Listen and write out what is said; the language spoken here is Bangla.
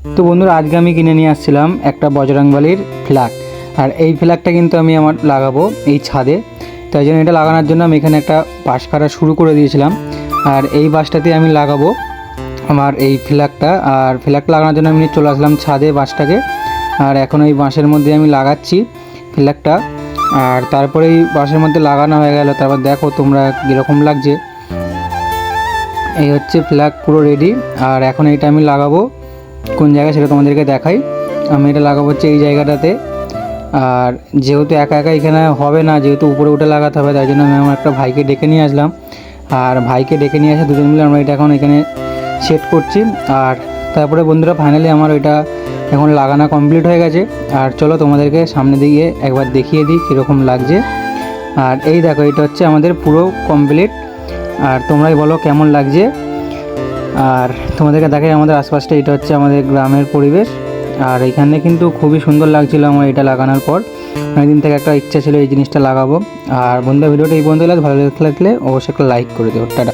তো বন্ধুরা, আজকে আমি কিনে নিয়ে আসছিলাম একটা বজরংবলীর ফ্ল্যাগ। আর এই ফ্ল্যাগটা কিন্তু আমি আমার লাগাবো এই ছাদে। তাই জন্য এটা লাগানোর জন্য আমি এখানে একটা বাঁশ কাটা শুরু করে দিয়েছিলাম। আর এই বাঁশটাতে আমি লাগাবো আমার এই ফ্ল্যাগটা। আর ফ্ল্যাগটা লাগানোর জন্য আমি নিয়ে চলে আসলাম ছাদে বাঁশটাকে। আর এখন এই বাঁশের মধ্যে আমি লাগাচ্ছি ফ্ল্যাগটা। আর তারপরে এই বাঁশের মধ্যে লাগানো হয়ে গেল। তারপর দেখো তোমরা কীরকম লাগছে। এই হচ্ছে ফ্ল্যাগ পুরো রেডি। আর এখন এইটা আমি লাগাবো কোন জায়গায় সেটা তোমাদেরকে দেখাই। আমি এটা লাগাবো হচ্ছে এই জায়গাটাতে। আর যেহেতু একা একা এখানে হবে না, যেহেতু উপরে উঠে লাগাতে হবে, তাই জন্য আমি আমার একটা ভাইকে ডেকে নিয়ে আসলাম। আর ভাইকে ডেকে নিয়ে এসে দুজন মিলে আমরা এটা এখন এখানে সেট করছি। আর তারপরে বন্ধুরা, ফাইনালি আমার ওইটা এখন লাগানো কমপ্লিট হয়ে গেছে। আর চলো তোমাদেরকে সামনে দিয়ে একবার দেখিয়ে দিই কীরকম লাগছে। আর এই দেখো, এটা হচ্ছে আমাদের পুরো কমপ্লিট। আর তোমরাই বলো কেমন লাগছে। আর তোমাদেরকে দেখাই আমাদের আশপাশটা, এটা হচ্ছে আমাদের গ্রামের পরিবেশ। আর এখানে কিন্তু খুবই সুন্দর লাগছিল আমার এটা লাগানোর পর। অনেকদিন থেকে একটা ইচ্ছা ছিল এই জিনিসটা লাগাবো। আর বন্ধুরা, ভিডিওটা এই পর্যন্ত ভালো লাগলে অবশ্যই একটা লাইক করে দিও। টাটা।